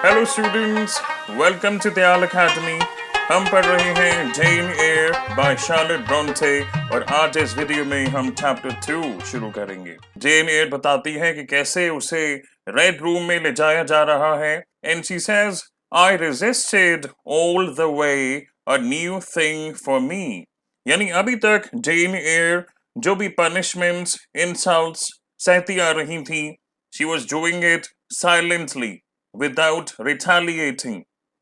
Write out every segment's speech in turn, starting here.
Hello students, welcome to Dayal academy. हम पढ़ रहे हैं Jane Eyre by Charlotte Bronte और आज इस वीडियो में हम चैप्टर 2 शुरू करेंगे। जेन एयर बताती है कि कैसे उसे रेड रूम में ले जाया जा रहा है and she says I resisted all the way a new thing for me. यानी अभी तक जेन एयर जो भी पनिशमेंट्स इंसल्ट्स सहती आ रही थी, she was doing it silently without retaliating.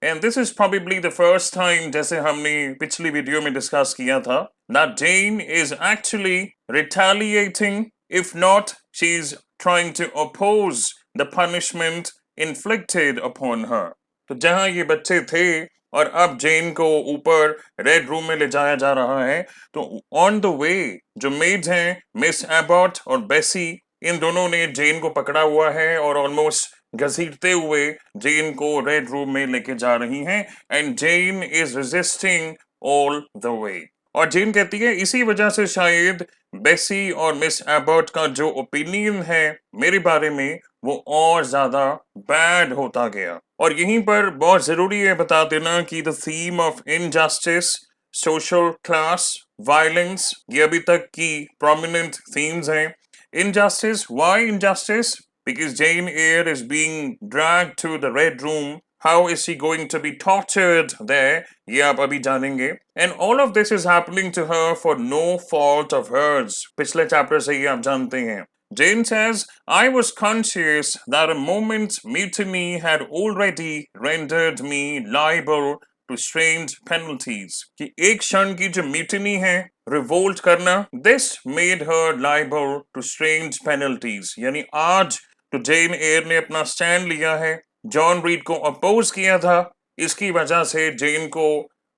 And this is probably the first time, जैसे हमने पिछली वीडियो में डिस्कस किया था, that Jane is actually retaliating. If not, she's trying to oppose the punishment inflicted upon her. तो जहां ये बच्चे थे और अब जेन को ऊपर रेड रूम में ले जाया जा रहा है, तो ऑन द वे जो मेड्स हैं मिस एबॉट और बेसी, इन दोनों ने जेन को पकड़ा हुआ है और ऑलमोस्ट घसीटते हुए जेन को रेड रूम में लेके जा रही हैं and Jane is resisting all the way. और जेन कहती है इसी वजह से शायद बेसी और मिस एबर्ट का जो ओपिनियन है मेरे बारे में वो और ज्यादा बैड होता गया। और यहीं पर बहुत जरूरी है बता देना कि the theme of injustice, social class, violence, ये अभी तक की प्रोमिनेंट थीम्स हैं। Injustice. Why injustice? Because Jane Eyre is being dragged to the Red Room. How is she going to be tortured there? ये आप अभी जानेंगे. And all of this is happening to her for no fault of hers. पिछले chapter से ये आप जानते हैं. Jane says, I was conscious that a moment's mutiny had already rendered me liable to strange penalties. कि एक क्षण की जो म्यूटिनी है, रिवोल्ट करना, this made her liable to strange penalties. यानी आज तो जेन एयर ने अपना स्टैंड लिया है, जॉन रीड को अपोज किया था, इसकी वजह से जेन को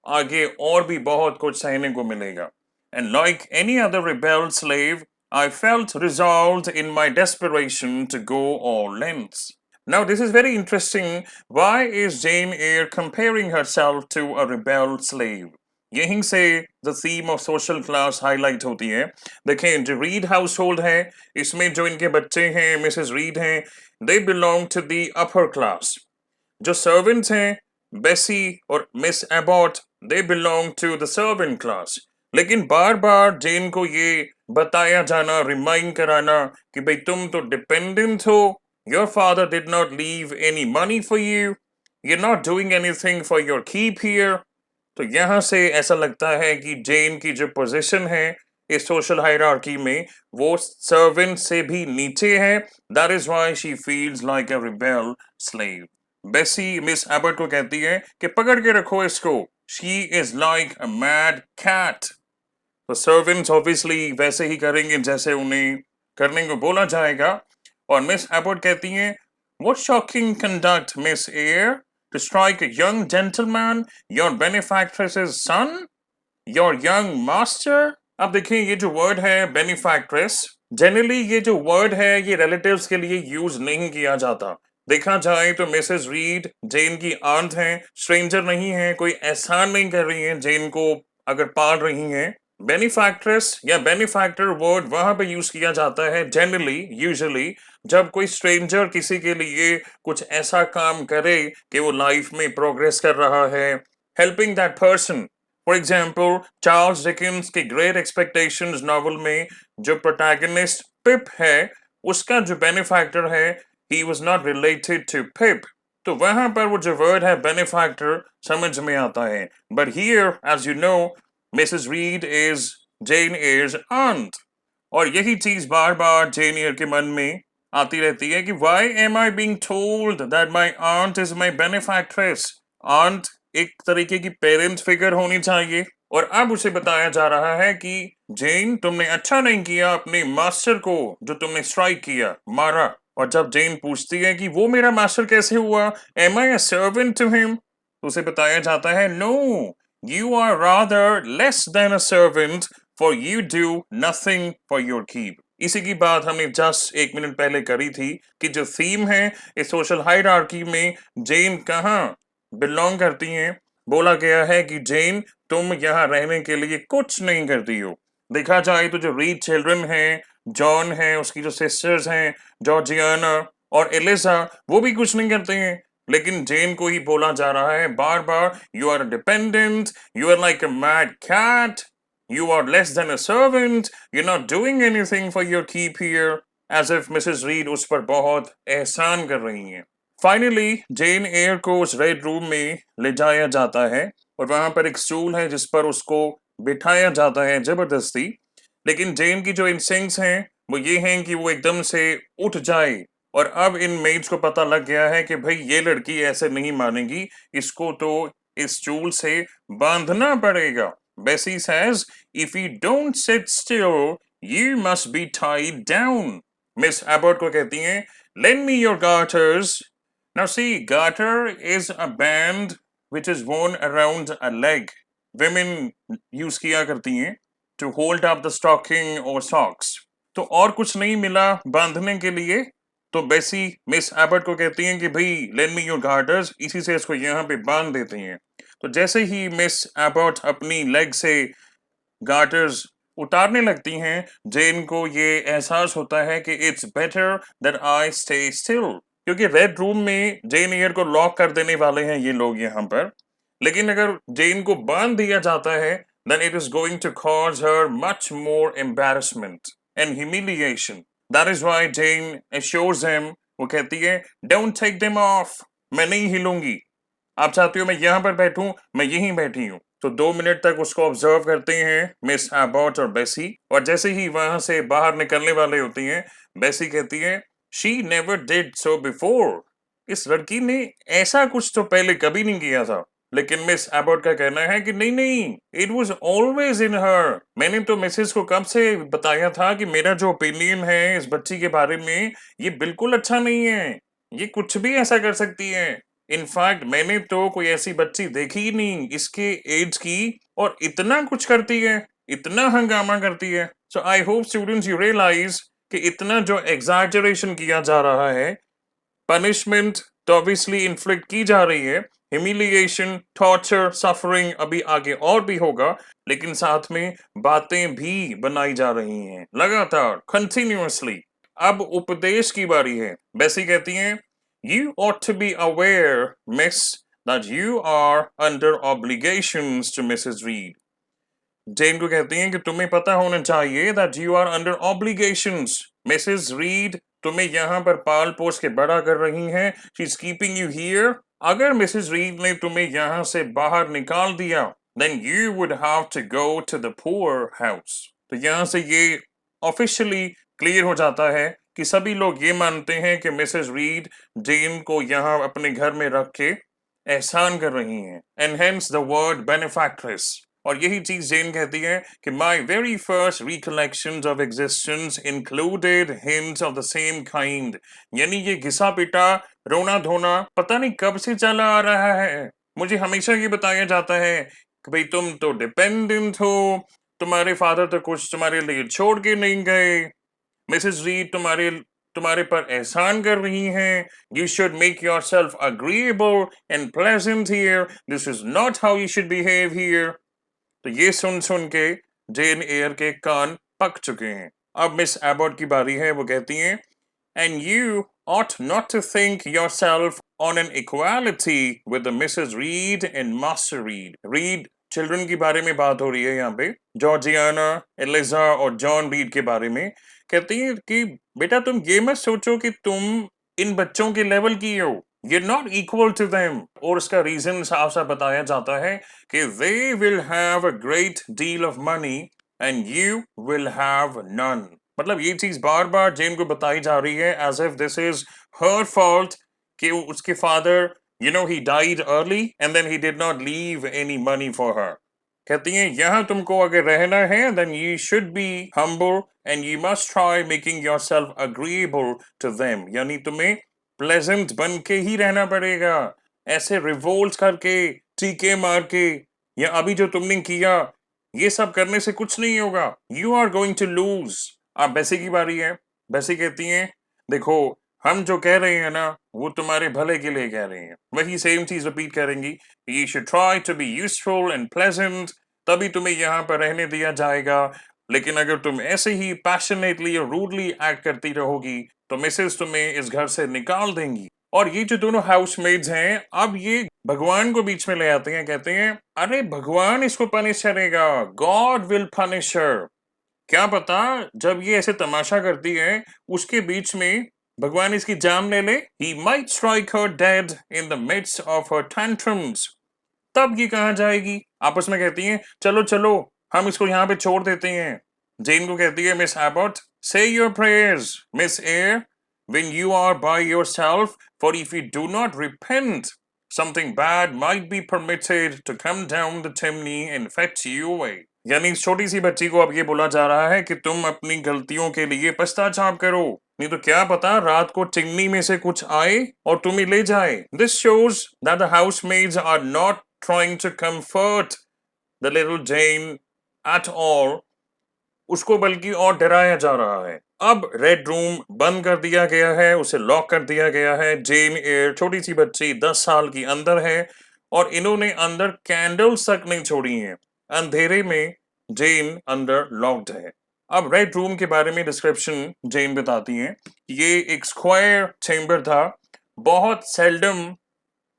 आगे और भी बहुत कुछ सहने को मिलेगा. And like any other rebel slave, I felt resolved in my desperation to go all lengths. Now, this is very interesting. Why is Jane Eyre comparing herself to a rebel slave? यहीं से the theme of social class highlight होती है. देखें, जो read house hold है, इसमें जो इनके बच्चे हैं, मिसेस रीड हैं, they belong to the upper class. जो सर्वेंट्स हैं, बेसी और Miss Abbot, they belong to the servant class. लेकिन बार बार जेन को ये बताया जाना, रिमाइंड कराना कि भाई तुम तो डिपेंडेंट हो, your father did not leave any money for you, you are not doing anything for your keep here. तो यहां से ऐसा लगता है कि जेन की जो पोजीशन है इस सोशल हायरार्की में वो सर्वेंट से भी नीचे है. That is why she feels like a rebel slave. Bessie Miss Abbot को कहती है कि पकड़ के रखो इसको, she is like a mad cat. तो सर्वेंट्स ऑब्वियसली वैसे ही करेंगे जैसे उन्हें करने को बोला जाएगा. और मिस एबर्ट कहती हैं, what shocking conduct miss air, to strike a young gentleman, your benefactress's son, your young master. अब देखिए ये जो वर्ड है बेनिफैक्ट्रेस, जनरली ये जो वर्ड है ये रिलेटिव्स के लिए यूज नहीं किया जाता. देखा जाए तो मिसेस रीड जेन की आंट हैं, स्ट्रेंजर नहीं है, कोई एहसान नहीं कर रही है जेन को अगर पाल रही हैं. बेनिफैक्ट्रेस या बेनिफैक्टर वर्ड वहां पे यूज किया जाता है जनरली, यूजुअली, जब कोई स्ट्रेंजर किसी के लिए कुछ ऐसा काम करे कि वो लाइफ में प्रोग्रेस कर रहा है, helping that person. For example, Charles Dickens के ग्रेट एक्सपेक्टेशंस नॉवल में जो प्रोटैगनिस्ट पिप है, उसका जो बेनिफैक्टर है, he was not related to Pip. तो वहां पर वो जो वर्ड है बेनिफैक्टर समझ में आता है. But here, as you know, Mrs Reed is Jane Eyre's aunt. और यही चीज बार बार जेन एयर के मन में आती रहती है कि why am I being told that my aunt is my benefactress. Aunt एक तरीके की पेरेंट फिगर होनी चाहिए और अब उसे बताया जा रहा है कि जेन तुमने अच्छा नहीं किया अपने मास्टर को, जो तुमने स्ट्राइक किया, मारा. और जब जेन पूछती है कि वो मेरा मास्टर कैसे हुआ, am I a servant to him, तो उसे बताया जाता है no, you are rather less than a servant, for you do nothing for your keep. इसी की बात हमने जस्ट एक मिनट पहले करी थी कि जो थीम है इस सोशल हायरार्की में जेन कहाँ बिलोंग करती हैं. बोला गया है कि जेन तुम यहाँ रहने के लिए कुछ नहीं करती हो. देखा जाए तो जो रीड चिल्ड्रन हैं, जॉन है, उसकी जो सिस्टर्स हैं जॉर्जियाना और एलिजा, वो भी कुछ नहीं करते हैं. लेकिन जेन को ही बोला जा रहा है बार बार, you are dependent, you are like a mad cat, you are less than a servant, you are not doing anything for your keep here, as if Mrs Reed उस पर बहुत एहसान कर रही हैं। फाइनली जेन एयर को उस रेड रूम में ले जाया जाता है और वहां पर एक स्टूल है जिस पर उसको बिठाया जाता है जबरदस्ती। लेकिन जेन की जो इंस्टिंक्ट्स हैं वो ये हैं कि वो एकदम से उठ जाए, और अब इन मेड्स को पता लग गया है कि भाई ये लड़की ऐसे नहीं मानेगी, इसको तो इस स्टूल से बांधना पड़ेगा। Bessie says, if you don't sit still you must be tied down. Miss Abbot को कहती हैं, lend me your garters. Now see, garter is a band which is worn around a leg. Women use किया करती हैं to hold up the stocking or socks. तो और कुछ नहीं मिला बांधने के लिए, तो बेसी मिस एबर्ट को कहती हैं कि भाई लेंड मी योर गार्टर्स, इसी से इसको यहाँ पे बांध देती हैं। तो जैसे ही मिस एबर्ट अपनी लेग से गार्टर्स उतारने लगती हैं, जेन को ये एहसास होता है कि it's better that I stay still, क्योंकि रेड रूम में जेन एयर को लॉक कर देने वाले हैं ये लोग यहाँ पर। लेकिन अगर जेन को बांध दिया जाता है, then it is going to cause her much more embarrassment and humiliation. That is why Jane assures him, वो कहती है, don't take them off, मैं नहीं हिलूंगी, आप चाहती हो मैं यहाँ पर बैठूं, मैं यहीं बैठी हूँ। तो 2 मिनट तक उसको ऑब्जर्व करते हैं मिस एबॉट और बेसी, और जैसे ही वहां से बाहर निकलने वाले होती हैं, बेसी कहती है, she never did so before, इस लड़की ने ऐसा कुछ तो पहले कभी नहीं किया था। लेकिन मिस एबॉट का कहना है कि नहीं नहीं, इट वॉज ऑलवेज इन हर, मैंने तो मिसेस को कब से बताया था कि मेरा जो ओपिनियन है इस बच्ची के बारे में ये बिल्कुल अच्छा नहीं है, ये कुछ भी ऐसा कर सकती है। इनफैक्ट मैंने तो कोई ऐसी बच्ची देखी ही नहीं इसके एज की, और इतना कुछ करती है, इतना हंगामा करती है। So I hope students you realise कि इतना जो एग्जैजरेशन किया जा रहा है, पनिशमेंट तो ऑब्वियसली इन्फ्लिक्ट की जा रही है, ह्यूमिलिएशन, टॉर्चर, सफरिंग अभी आगे और भी होगा, लेकिन साथ में बातें भी बनाई जा रही हैं लगातार, कंटिन्यूअसली। अब उपदेश की बारी है। बेसी कहती हैं, you ought to be aware, miss, that you are under obligations to Mrs. Reed. जेन को कहती हैं कि तुम्हें पता होना चाहिए that you are under obligations. Mrs. Reed तुम्हें यहाँ पर पाल पोस के बड़ा कर रही हैं. She's keeping you here. अगर मिसेस रीड ने तुम्हें यहाँ से बाहर निकाल दिया, then you would have to go to the poor house. तो यहाँ से ये ऑफिशियली क्लियर हो जाता है कि सभी लोग ये मानते हैं कि मिसेस रीड जेन को यहाँ अपने घर में रख के एहसान कर रही हैं, एंड हेंस द वर्ड बेनिफैक्ट्रेस। और यही चीज जेन कहती है कि my very first recollections of existence included hints of the same kind, यानी ये घिसा पिटा रोना धोना पता नहीं कब से चला आ रहा है। मुझे हमेशा ये बताया जाता है कि भाई तुम तो डिपेंडेंट हो, तुम्हारे फादर तो कुछ तुम्हारे लिए छोड़ के नहीं गए, मिसेस रीड तुम्हारे पर एहसान कर रही हैं, you should make your self agreeable and pleasant here, this is not how you should behave here. तो ये सुन सुन के जेन एयर के कान पक चुके हैं। अब मिस एबॉट की बारी है, वो कहती हैं, and you ought not to think yourself on an equality with the Mrs. Reed and Master Reed. Reed children की बारे में बात हो रही है यहाँ पे, जॉर्जियाना, एलिजा और जॉन रीड के बारे में। कहती है कि बेटा तुम ये मत सोचो कि तुम इन बच्चों के लेवल की हो, you're not equal to them। और उसका रीजन साफ साफ बताया जाता है कि they will have a great deal of money and you will have none। मतलब ये चीज बार बार जेन को बताई जा रही है as if this is her fault, कि उसके father he died early and then he did not leave any money for her। कहती हैं यहाँ तुमको अगर रहना है then you should be humble and you must try making yourself agreeable to them, यानी तुम्हें प्लेजेंट बन के ही रहना पड़ेगा, ऐसे रिवोल्ट करके टीके मार के या अभी जो तुमने किया ये सब करने से कुछ नहीं होगा, you are going to lose. अब बेसी की बारी है। बेसी कहती हैं, देखो हम जो कह रहे हैं ना वो तुम्हारे भले के लिए कह रहे हैं, वही सेम चीज रिपीट करेंगी, you should try to be useful and pleasant, तभी तुम्हें यहाँ पर रहने दिया जाएगा। लेकिन अगर तुम ऐसे ही पैशनेटली और रूडली एक्ट करती रहोगी तो मिसेस तुम्हें इस घर से निकाल देंगी। और ये जो दोनों हाउसमेट्स हैं, अब ये भगवान को बीच में ले आते हैं, कहते हैं अरे भगवान इसको पनिश करेगा, गॉड विल पनिश हर। क्या पता जब ये ऐसे तमाशा करती है उसके बीच में भगवान इसकी जान ले ले। He might strike her dead in the midst of her tantrums। तब ये कहाँ जाएगी? आपस में कहती हैं चलो चलो हम इसको यहाँ पे छोड़ देते हैं। जेन को कहती है मिस एबॉट से your prayers miss air when you are by yourself, for if you do not repent, something bad might be permitted to come down the chimney and fetch you away। यानी इस छोटी सी बच्ची को अब ये बोला जा रहा है कि तुम अपनी गलतियों के लिए पश्चाताप करो, नहीं तो क्या पता रात को चिमनी में से कुछ आए और तुम्हें ले जाए। This shows that the housemaids are not trying to comfort the little Jane at all, उसको बल्कि और डराया जा रहा है। अब रेड रूम बंद कर दिया गया है, उसे लॉक कर दिया गया है। जेन एयर छोटी सी बच्ची 10 साल की अंदर है और इन्होंने अंदर कैंडल्स तक नहीं छोड़ी हैं। अंधेरे में जेन अंदर लॉक्ड है। अब रेड रूम के बारे में डिस्क्रिप्शन जेन बताती हैं। ये एक स्क्वायर चेंबर था, बहुत सेल्डम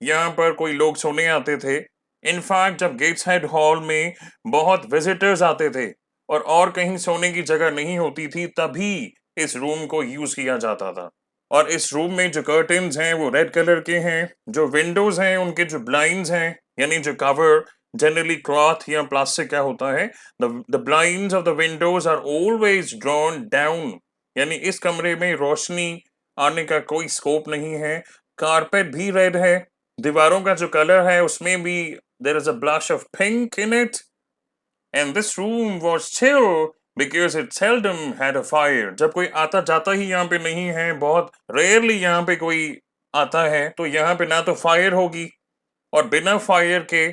यहाँ पर कोई लोग सोने आते थे। इनफैक्ट जब गेट्सहेड हॉल में बहुत विजिटर्स आते थे और कहीं सोने की जगह नहीं होती थी, तभी इस रूम को यूज किया जाता था। और इस रूम में जो कर्टन्स हैं वो रेड कलर के हैं, जो विंडोज हैं उनके जो ब्लाइंड्स हैं यानी जो कवर जनरली क्लॉथ या प्लास्टिक का होता है, the blinds of the windows are always drawn down, यानी इस कमरे में रोशनी आने का कोई स्कोप नहीं है। कारपेट भी रेड है, दीवारों का जो कलर है उसमें भी there is a blush of pink in it. And this room was chill because it seldom had a fire। जब कोई आता जाता ही यहाँ पे नहीं है, बहुत रेयरली यहाँ पे कोई आता है, तो यहाँ पे ना तो फायर होगी और बिना फायर के,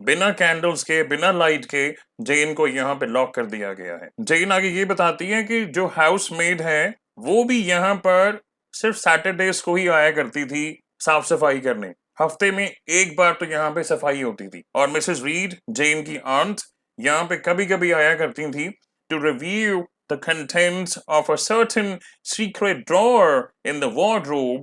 बिना कैंडल्स के, बिना लाइट के जेन को यहाँ पे लॉक कर दिया गया है। जेन आगे ये बताती है कि जो हाउस मेड है वो भी यहाँ पर सिर्फ सैटरडेज को ही आया करती थी साफ सफाई करने। हफ्ते में एक बार तो यहाँ पे सफाई होती थी। और मिसेस रीड जेन की आंट यहाँ पे कभी कभी आया करती थी to review the contents of a certain secret drawer in the wardrobe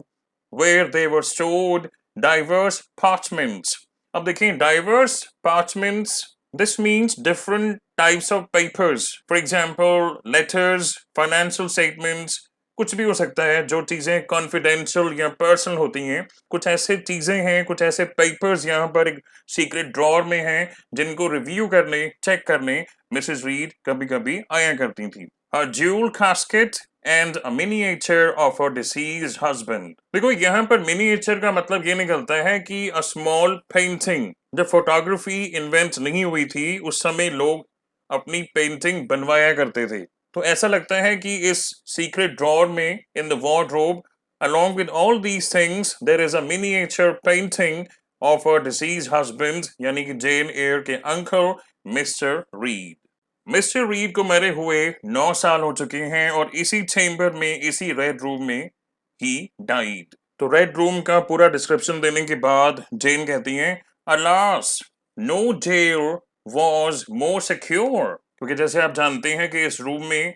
where they were stored diverse parchments। अब देखें diverse parchments, this means different types of papers, for example letters, financial statements, कुछ भी हो सकता है जो चीजें confidential या पर्सनल होती हैं। कुछ ऐसे चीजें हैं, कुछ ऐसे पेपर्स यहाँ पर एक सीक्रेट ड्रॉअर में हैं जिनको रिव्यू करने, चेक करने मिसेस रीड कभी कभी आया करती थी। A jewel casket and a miniature of her deceased husband। देखो यहाँ पर मिनिएचर का मतलब ये निकलता है कि a small painting। जब फोटोग्राफी इन्वेंट नहीं हुई थी उस समय लोग अपनी पेंटिंग बनवाया करते थे, तो ऐसा लगता है कि इस सीक्रेट ड्रॉअर में in the wardrobe along with all these things there is a miniature painting of her deceased husband, यानी कि जेन एयर के uncle mister read. Mister read को मरे हुए 9 साल हो चुके हैं और इसी चेंबर में, इसी रेड रूम में ही डाइड। तो रेड रूम का पूरा डिस्क्रिप्शन देने के बाद जेन कहती हैं alas no jail was more secure. क्योंकि जैसे आप जानते हैं कि इस रूम में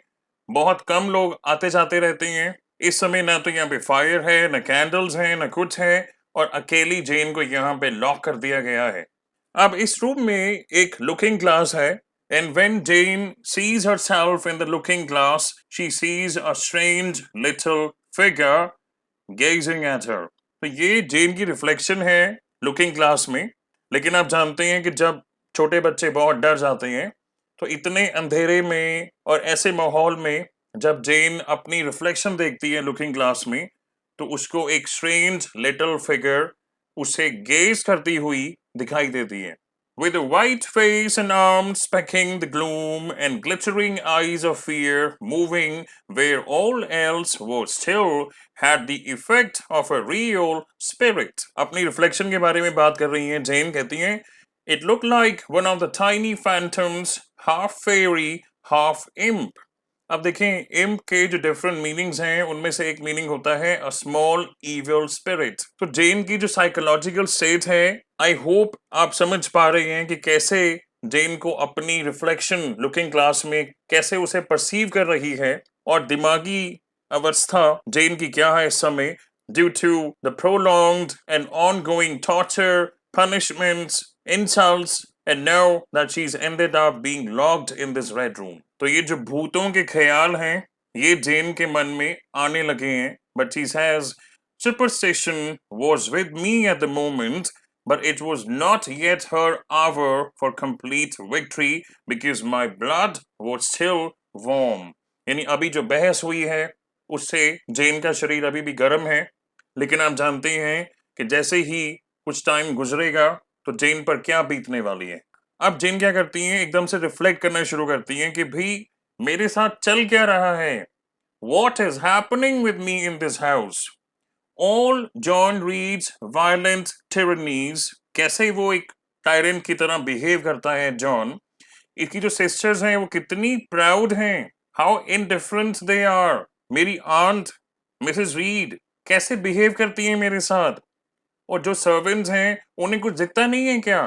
बहुत कम लोग आते जाते रहते हैं। इस समय ना तो यहाँ पे फायर है, ना कैंडल्स हैं, ना कुछ है, और अकेली जेन को यहाँ पे लॉक कर दिया गया है। अब इस रूम में एक लुकिंग ग्लास है and when Jane sees herself in the looking glass she sees a strange little figure gazing at her। तो ये जेन की रिफ्लेक्शन है लुकिंग ग्लास में। लेकिन आप जानते हैं कि जब छोटे बच्चे बहुत डर जाते हैं तो इतने अंधेरे में और ऐसे माहौल में जब जेन अपनी रिफ्लेक्शन देखती है लुकिंग ग्लास में तो उसको एक स्ट्रेंज लिटिल फिगर उसे गेज करती हुई दिखाई देती है। With a white face and arms specking the gloom and glittering eyes of fear moving where all else was still had the effect of a real spirit। अपनी reflection के बारे में बात कर रही हैं जेन, कहती हैं It looked like one of the tiny phantoms, half fairy, half imp। अब देखें imp के जो डिफरेंट मीनिंग्स हैं उनमें से एक मीनिंग होता है a small evil spirit। तो जेन की जो साइकोलॉजिकल स्टेट है, आई होप आप समझ पा रहे हैं कि कैसे जेन को अपनी रिफ्लेक्शन लुकिंग ग्लास में कैसे उसे परसीव कर रही है और दिमागी अवस्था जेन की क्या है इस समय। due to the prolonged and ongoing torture, punishments, insults, and now that she's ended up being locked in this red room. तो ये जो भूतों के ख्याल हैं ये जेन के मन में आने लगे हैं, but she says superstition was with me at the moment, but it was not yet her hour for complete victory because my blood was still warm. यानी अभी जो बहस हुई है उससे जेन का शरीर अभी भी गर्म है, लेकिन आप जानते हैं कि जैसे ही कुछ टाइम गुजरेगा तो जेन पर क्या बीतने वाली है। अब जेन क्या करती हैं, एकदम से रिफ्लेक्ट करना शुरू करती हैं कि भाई मेरे साथ चल क्या रहा है, What is happening with me in this house? All John Reed's violent tyrannies, कैसे वो एक टायरेंट की तरह बिहेव करता है जॉन, इसकी जो सिस्टर्स हैं वो कितनी प्राउड हैं, हाउ इनडिफरेंट दे आर। मेरी आंट मिसेस रीड कैसे बिहेव करती है मेरे साथ, और जो सर्वेंट्स हैं उन्हें कुछ दिखता नहीं है क्या,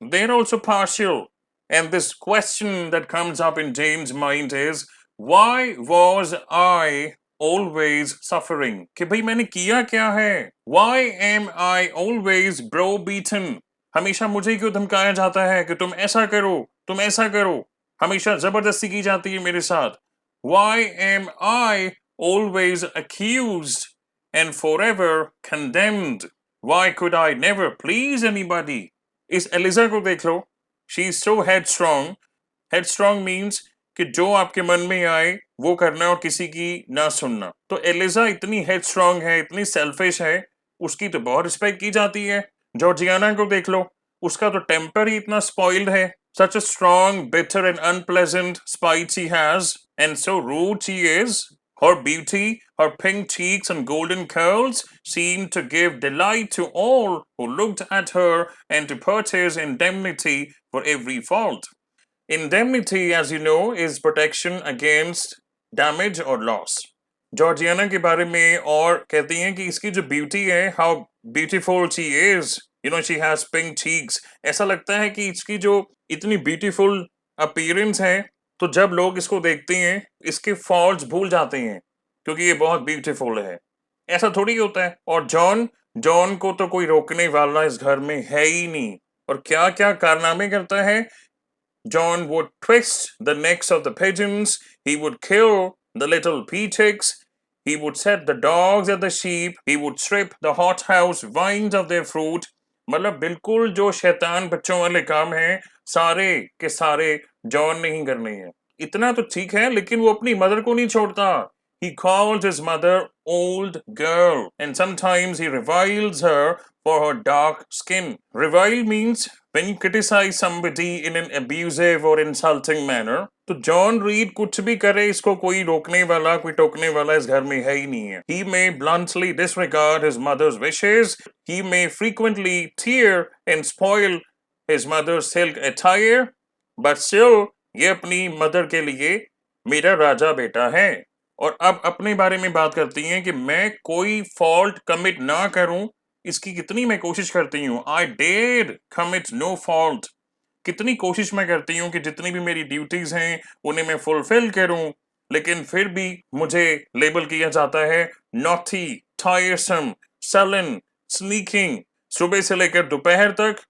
they are also partial. And this question that comes up in Jane's mind is Why was I always suffering? कि भाई मैंने किया क्या है? Why am I always browbeaten? हमेशा मुझे क्यों धमकाया जाता है कि तुम ऐसा करो, तुम ऐसा करो, हमेशा जबरदस्ती की जाती है मेरे साथ। Why am I always accused and forever condemned? Why could I never please anybody? इस एलिजा को देख लो, she is so headstrong. Headstrong means कि जो आपके मन में आए वो करना और किसी की ना सुनना। तो एलिजा इतनी हेडस्ट्रॉन्ग है, इतनी सेल्फिश है, उसकी तो बहुत रिस्पेक्ट की जाती है। जॉर्जियाना को देख लो, उसका तो टेम्पर ही इतना स्पॉइल्ड है। Such a strong, bitter and unpleasant spite she has, and so rude she is. Her beauty, her pink cheeks and golden curls seemed to give delight to all who looked at her and to purchase indemnity for every fault. Indemnity, as you know, is protection against damage or loss. Georgiana के बारे में और कहती हैं कि इसकी जो beauty है, how beautiful she is, you know she has pink cheeks. ऐसा लगता है कि इसकी जो इतनी ब्यूटीफुल अपीयरेंस है, तो जब लोग इसको देखते हैं इसके फॉल्ट्स भूल जाते हैं क्योंकि ये बहुत ब्यूटीफुल है। ऐसा थोड़ी होता है। और जॉन जॉन को तो कोई रोकने वाला इस घर में है ही नहीं, और क्या क्या कारनामे करता है। John would twist the necks of the pigeons, he would kill the little peachicks, he would set the dogs at the sheep, he would strip the hothouse vines of their fruit. मतलब बिल्कुल जो शैतान बच्चों वाले काम हैं सारे के सारे जॉन ने ही करने हैं। इतना तो ठीक है, लेकिन वो अपनी मदर को नहीं छोड़ता। He calls his mother old girl, and sometimes he reviles her for her dark skin. Revile means when you criticize somebody in an abusive or insulting manner. तो जॉन रीड कुछ भी करे इसको कोई रोकने वाला, कोई टोकने वाला इस घर में है ही नहीं है। He may bluntly disregard his mother's wishes. He may frequently tear and spoil his mother's silk attire, but still ये अपनी मदर के लिए मेरा राजा बेटा है। और अब अपने बारे में बात करती हैं कि मैं कोई फॉल्ट कमिट ना करूं, इसकी कितनी मैं कोशिश करती हूँ। आई डेड कमिट नो फॉल्ट। कितनी कोशिश मैं करती हूँ कि जितनी भी मेरी ड्यूटीज हैं उन्हें मैं फुलफिल करूं, लेकिन फिर भी मुझे लेबल किया जाता है नॉटी, टायरसम, सलन, स्नीकिंग। सुबह से लेकर दोपहर तक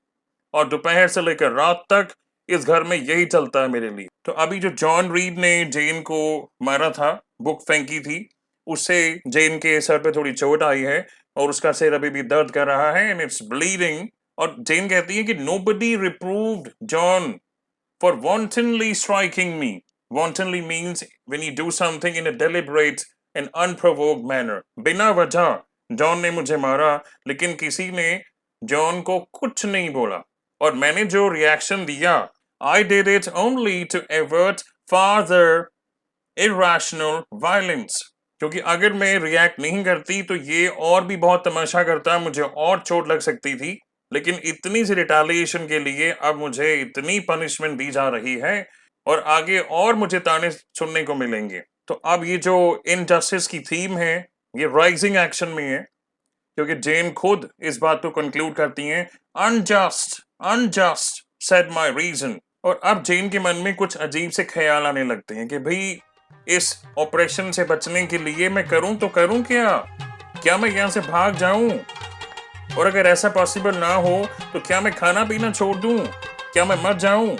और दोपहर से लेकर रात तक इस घर में यही चलता है मेरे लिए। तो अभी जो जॉन रीड ने जेन को मारा था, बुक फेंकी थी, उससे जेन के सर पे थोड़ी चोट आई है और उसका सिर अभी भी दर्द कर रहा है एंड इट्स ब्लीडिंग। और जेन कहती है कि nobody reproved John for wantonly striking me. Wantonly means when you do something in a deliberate and unprovoked manner. बिना वजह जॉन ने मुझे मारा, लेकिन किसी ने जॉन को कुछ नहीं बोला। और मैंने जो रिएक्शन दिया, I did it only to avert further irrational violence. क्योंकि अगर मैं रिएक्ट नहीं करती तो ये और भी बहुत तमाशा करता, मुझे और चोट लग सकती थी। लेकिन इतनी सी रिटेलिएशन के लिए अब मुझे इतनी पनिशमेंट दी जा रही है और आगे और मुझे ताने सुनने को मिलेंगे। तो अब ये जो इनजस्टिस की थीम है ये राइजिंग एक्शन में है, क्योंकि जेन खुद इस बात को कंक्लूड करती हैं, unjust unjust said my reason. और अब जेन के मन में कुछ अजीब से ख्याल आने लगते हैं कि भाई इस ऑपरेशन से बचने के लिए मैं करूं तो करूं क्या। क्या मैं यहाँ से भाग जाऊं? और अगर ऐसा पॉसिबल ना हो तो क्या मैं खाना पीना छोड़ दूं? क्या मैं मर जाऊं?